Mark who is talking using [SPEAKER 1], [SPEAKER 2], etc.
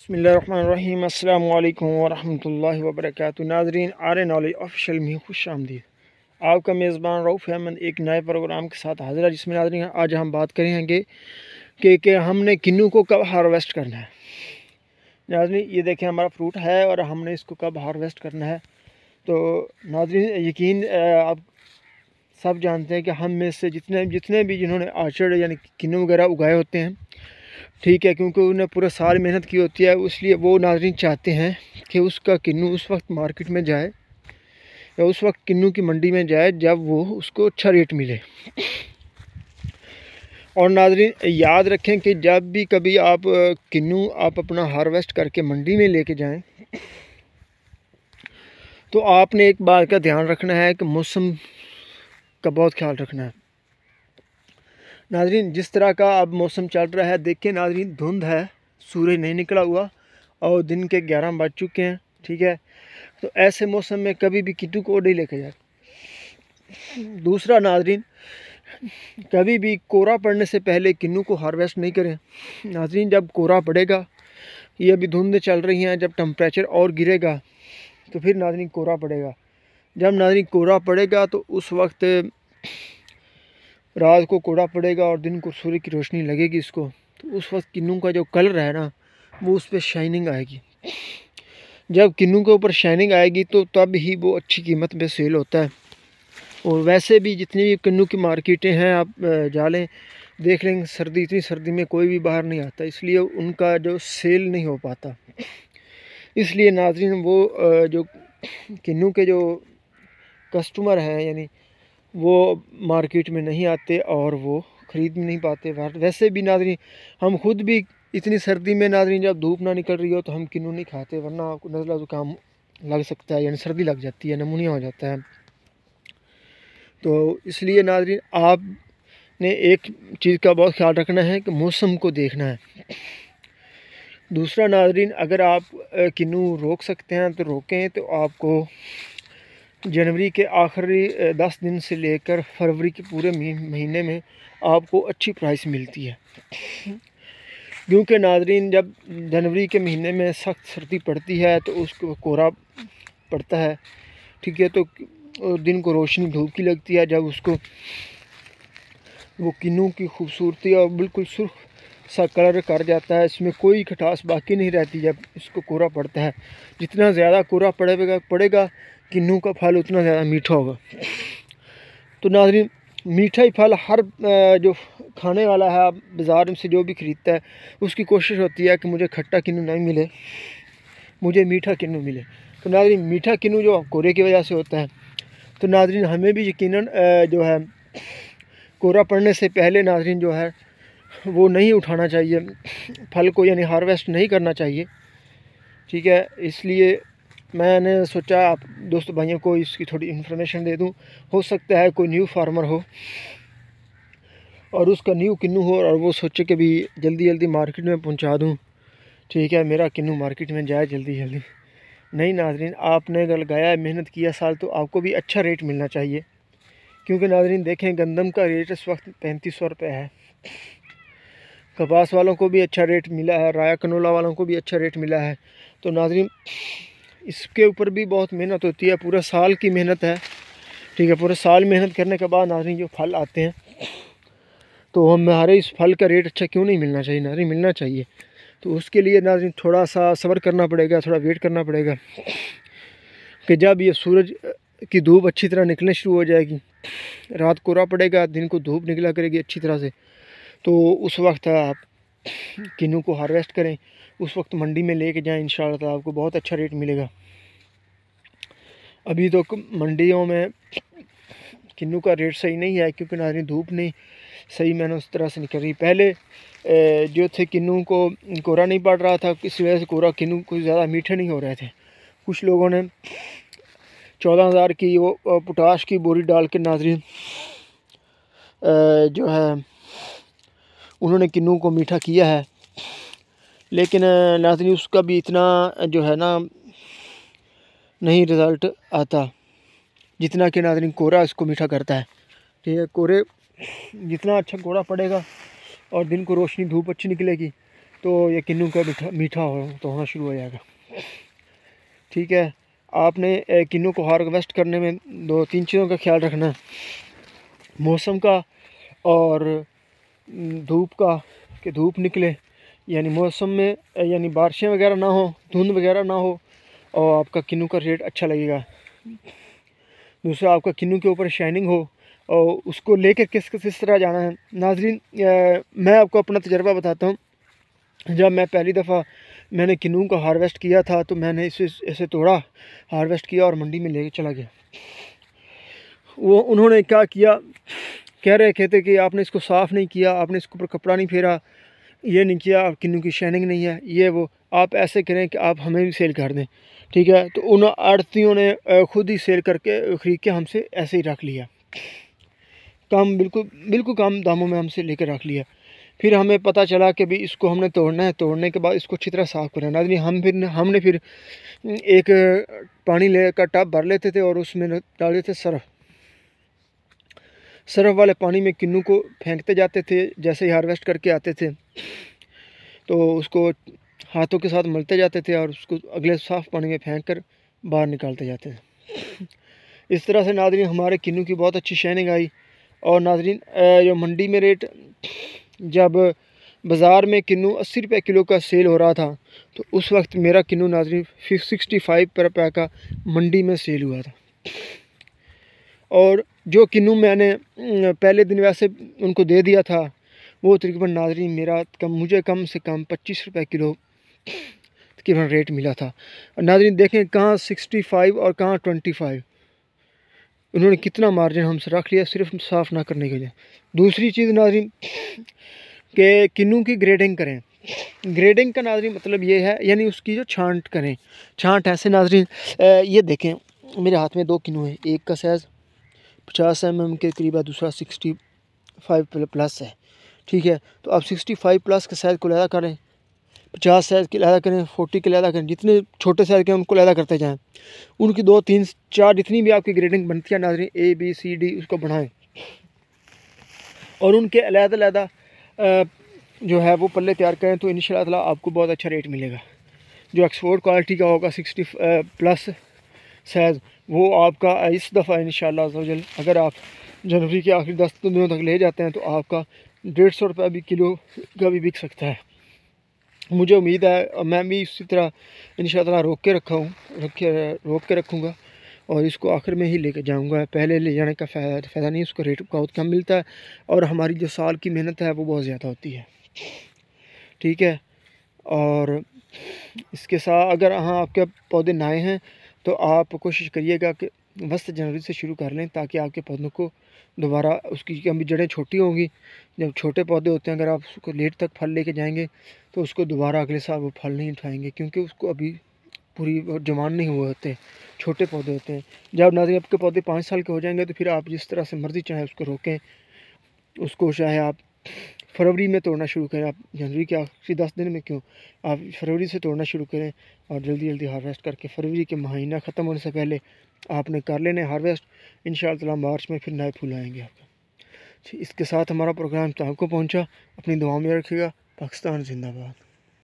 [SPEAKER 1] बिस्मिल्लाहिर्रहमानिर्रहीम अस्सलामु अलैकुम वरहमतुल्लाहि वबरकातुहू। नाज़रीन, आर नॉलेज ऑफिशियल में खुश आमदीद। आपका मेज़बान रऊफ़ अहमद एक नए प्रोग्राम के साथ हाज़िर है, जिसमें नाज़रीन आज हम बात करेंगे कि हमने किन्नू को कब हार्वेस्ट करना है। नाज़रीन, ये देखें हमारा फ्रूट है और हमने इसको कब हार्वेस्ट करना है। तो नाज़रीन, यकीन आप सब जानते हैं कि हम में से जितने भी जिन्होंने आर्चर्ड यानी किन्नू वगैरह उगाए होते हैं, ठीक है, क्योंकि उन्हें पूरा साल मेहनत की होती है, इसलिए वो नाज़रीन चाहते हैं कि उसका किन्नू उस वक्त मार्केट में जाए या उस वक्त किन्नू की मंडी में जाए जब वो उसको अच्छा रेट मिले। और नाज़रीन याद रखें कि जब भी कभी आप किन्नू आप अपना हार्वेस्ट करके मंडी में लेके जाएं, तो आपने एक बात का ध्यान रखना है कि मौसम का बहुत ख्याल रखना है। नाज़रीन, जिस तरह का अब मौसम चल रहा है, देखिए नाज़रीन, धुंध है, सूरज नहीं निकला हुआ और दिन के 11 बज चुके हैं, ठीक है। तो ऐसे मौसम में कभी भी किन्नू को नहीं लेके जाए। दूसरा नाज़रीन, कभी भी कोहरा पड़ने से पहले किन्नू को हार्वेस्ट नहीं करें। नाज़रीन, जब कोहरा पड़ेगा, ये अभी धुंध चल रही हैं, जब टेम्परेचर और गिरेगा तो फिर नाज़रीन कोहरा पड़ेगा। जब नाज़रीन कोहरा पड़ेगा तो उस वक्त रात को कोहरा पड़ेगा और दिन को सूर्य की रोशनी लगेगी इसको, तो उस वक्त किन्नू का जो कलर है ना, वो उस पर शाइनिंग आएगी। जब किन्नू के ऊपर शाइनिंग आएगी तो तब ही वो अच्छी कीमत पे सेल होता है। और वैसे भी जितनी भी किन्नू की मार्केटें हैं, आप जा लें, देख लेंगे, इतनी सर्दी में कोई भी बाहर नहीं आता, इसलिए उनका जो सेल नहीं हो पाता। इसलिए नाज़रीन वो जो किन्नू के जो कस्टमर हैं, यानी वो मार्केट में नहीं आते और वो ख़रीद भी नहीं पाते। वैसे भी नाज़रीन हम खुद भी इतनी सर्दी में नाज़रीन जब धूप ना निकल रही हो तो हम किन्नू नहीं खाते, वरना आपको नज़ला ज़ुकाम लग सकता है, यानी सर्दी लग जाती है, नमूनिया हो जाता है। तो इसलिए नाज़रीन आपने एक चीज़ का बहुत ख्याल रखना है कि मौसम को देखना है। दूसरा नाज़रीन, अगर आप किन्नू रोक सकते हैं तो रोकें। तो आपको जनवरी के आखिरी 10 दिन से लेकर फरवरी के पूरे महीने में आपको अच्छी प्राइस मिलती है, क्योंकि नाज़रीन जब जनवरी के महीने में सख्त सर्दी पड़ती है तो उसको कोहरा पड़ता है, ठीक है। तो दिन को रोशनी धूप की लगती है, जब उसको वो किन्नू की खूबसूरती और बिल्कुल सुर्ख सा कलर कर जाता है, इसमें कोई खटास बाकी नहीं रहती जब इसको कोहरा पड़ता है। जितना ज़्यादा कोहरा पड़ेगा किन्नू का फल उतना ज़्यादा मीठा होगा। तो नाज़रीन, मीठा ही फल हर जो खाने वाला है, आप बाज़ार से जो भी ख़रीदता है, उसकी कोशिश होती है कि मुझे खट्टा किन्नू नहीं मिले, मुझे मीठा किन्नू मिले। तो नाज़रीन, मीठा किन्नू जो कोहरे की वजह से होता है, तो नाज़रीन हमें भी यकीनन जो है कोहरा पड़ने से पहले नाज़रीन जो है वो नहीं उठाना चाहिए फल को, यानी हार्वेस्ट नहीं करना चाहिए, ठीक है। इसलिए मैंने सोचा आप दोस्त भाइयों को इसकी थोड़ी इन्फॉर्मेशन दे दूं। हो सकता है कोई न्यू फार्मर हो और उसका न्यू किन्नू हो और वो सोचे कि भी जल्दी जल्दी मार्केट में पहुंचा दूं, ठीक है, मेरा किन्नू मार्केट में जाए जल्दी जल्दी। नहीं नाज़रीन, आपने अगर लगाया, मेहनत किया साल, तो आपको भी अच्छा रेट मिलना चाहिए। क्योंकि नाज़रीन देखें, गंदम का रेट इस वक्त 3500 रुपये है, कपास वालों को भी अच्छा रेट मिला है, राया कनोला वालों को भी अच्छा रेट मिला है। तो नाज़रीन इसके ऊपर भी बहुत मेहनत होती है, पूरा साल की मेहनत है, ठीक है। पूरे साल मेहनत करने के बाद नाज़रीन जो फल आते हैं, तो हमारे इस फल का रेट अच्छा क्यों नहीं मिलना चाहिए? नाज़रीन मिलना चाहिए। तो उसके लिए नाज़रीन थोड़ा सा सब्र करना पड़ेगा, थोड़ा वेट करना पड़ेगा कि जब ये सूरज की धूप अच्छी तरह निकलने शुरू हो जाएगी, रात कोहरा पड़ेगा, दिन को धूप निकला करेगी अच्छी तरह से, तो उस वक्त आप किन्नू को हार्वेस्ट करें, उस वक्त मंडी में लेके जाएं, इंशाअल्लाह ताला आपको बहुत अच्छा रेट मिलेगा। अभी तो मंडियों में किन्नू का रेट सही नहीं है, क्योंकि नाज़रीन धूप नहीं सही मैंने उस तरह से निकल रही। पहले जो थे किन्नू को कोहरा नहीं पड़ रहा था, इस वजह से कोहरा किन्नू कुछ ज़्यादा मीठे नहीं हो रहे थे। कुछ लोगों ने 14,000 की वो पोटाश की बोरी डाल के नाज़रीन जो है उन्होंने किन्नू को मीठा किया है, लेकिन नाज़रीन उसका भी इतना जो है ना नहीं रिज़ल्ट आता जितना कि नाज़रीन कोहरा इसको मीठा करता है, ठीक है। कोहरे जितना अच्छा कोहरा पड़ेगा और दिन को रोशनी धूप अच्छी निकलेगी, तो ये किन्नू का मीठा मीठा तो होना शुरू हो जाएगा। ठीक है, आपने किन्नू को हार्वेस्ट करने में 2-3 चीज़ों का ख्याल रखना है, मौसम का और धूप का, कि धूप निकले यानी मौसम में यानी बारिशें वगैरह ना हो, धुंध वगैरह ना हो, और आपका किन्नू का रेट अच्छा लगेगा। दूसरा, आपका किन्नू के ऊपर शाइनिंग हो, और उसको लेकर किस तरह जाना है। नाज़रीन, मैं आपको अपना तजर्बा बताता हूँ। जब मैं पहली दफ़ा मैंने किन्नू का हार्वेस्ट किया था तो मैंने इसे ऐसे तोड़ा, हार्वेस्ट किया और मंडी में लेके चला गया। वो उन्होंने क्या किया, कह रहे थे कि आपने इसको साफ़ नहीं किया, आपने इसके ऊपर कपड़ा नहीं फेरा, ये नहीं किया, किन्नू की शाइनिंग नहीं है, ये वो। आप ऐसे करें कि आप हमें भी सेल कर दें। ठीक है, तो उन आड़तियों ने ख़ुद ही सेल करके ख़रीद के हमसे ऐसे ही रख लिया, बिल्कुल कम दामों में हमसे लेकर रख लिया। फिर हमें पता चला कि भाई इसको हमने तोड़ना है, तोड़ने के बाद इसको अच्छी तरह साफ़ करना है। हमने फिर एक पानी ले का टब भर लेते थे और उसमें डाल देते सरफ वाले पानी में किन्नू को फेंकते जाते थे। जैसे ही हार्वेस्ट करके आते थे तो उसको हाथों के साथ मलते जाते थे और उसको अगले साफ़ पानी में फेंक कर बाहर निकालते जाते थे। इस तरह से नाज़रीन हमारे किन्नू की बहुत अच्छी शाइनिंग आई। और नाज़रीन, जो मंडी में रेट, जब बाज़ार में किन्नू 80 रुपये किलो का सेल हो रहा था तो उस वक्त मेरा किन्नू नाज़रीन 65 रुपये का मंडी में सेल हुआ था। और जो किन्नू मैंने पहले दिन वैसे उनको दे दिया था वो तकरीबन नाज़रीन मुझे कम से कम 25 रुपये किलो तकरीबन रेट मिला था। नाज़रीन देखें, कहाँ 65 और कहाँ 25, उन्होंने कितना मार्जिन हमसे रख लिया सिर्फ साफ़ ना करने के लिए। दूसरी चीज़ नाज़रीन कि किन्नू की ग्रेडिंग करें। ग्रेडिंग का नाज़रीन मतलब ये है, यानी उसकी जो छांट करें। छांट ऐसे नाज़रीन, ये देखें मेरे हाथ में 2 किन्नू है, एक का साइज़ 50 mm के करीब है, दूसरा 65 प्लस है। ठीक है, तो आप 65 प्लस के साइज़ को लहदा करें, 50 साइज़ के लहदा करें, 40 के लहदा करें, जितने छोटे साइज़ के हैं उनको लहदा करते जाएँ। उनकी 2, 3, 4 जितनी भी आपकी ग्रेडिंग बनती है नाज़रीन, A, B, C, D उसको बढ़ाएँ और उनके अलग-अलग जो है वो पल्ले तैयार करें, तो इंशाअल्लाह ताला आपको बहुत अच्छा रेट मिलेगा। जो एक्सपोर्ट क्वालिटी का होगा 60 प्लस साइज़, वो आपका इस दफ़ा इंशाअल्लाह अज़्ज़वजल अगर आप जनवरी के आखिरी 10 दिनों तक ले जाते हैं तो आपका 150 रुपये भी किलो का भी बिक सकता है। मुझे उम्मीद है, और मैं भी इसी तरह इंशाअल्लाह रोक के रखूँगा और इसको आखिर में ही लेके जाऊँगा। पहले ले जाने का फ़ायदा नहीं, उसका रेट बहुत कम मिलता है और हमारी जो साल की मेहनत है वो बहुत ज़्यादा होती है। ठीक है, और इसके साथ अगर आपके पौधे नए हैं तो आप कोशिश करिएगा कि वस्त जनवरी से शुरू कर लें, ताकि आपके पौधों को दोबारा उसकी अभी जड़ें छोटी होंगी। जब छोटे पौधे होते हैं, अगर आप उसको लेट तक फल लेके जाएंगे तो उसको दोबारा अगले साल वो फल नहीं उठाएंगे, क्योंकि उसको अभी पूरी जवान नहीं हुए होते, छोटे पौधे होते हैं। जब नाज़रीन आपके पौधे 5 साल के हो जाएंगे तो फिर आप जिस तरह से मर्ज़ी चाहे उसको रोकें, उसको चाहे आप फरवरी में तोड़ना शुरू करें, आप जनवरी के आखिरी 10 दिन में क्यों, आप फरवरी से तोड़ना शुरू करें और जल्दी हार्वेस्ट करके फरवरी के महीना ख़त्म होने से पहले आपने कर लेने हार्वेस्ट। इंशाअल्लाह मार्च में फिर नए फूल आएंगे आपके। इसके साथ हमारा प्रोग्राम आपको पहुंचा। अपनी दुआ में रखिएगा। पाकिस्तान जिंदाबाद।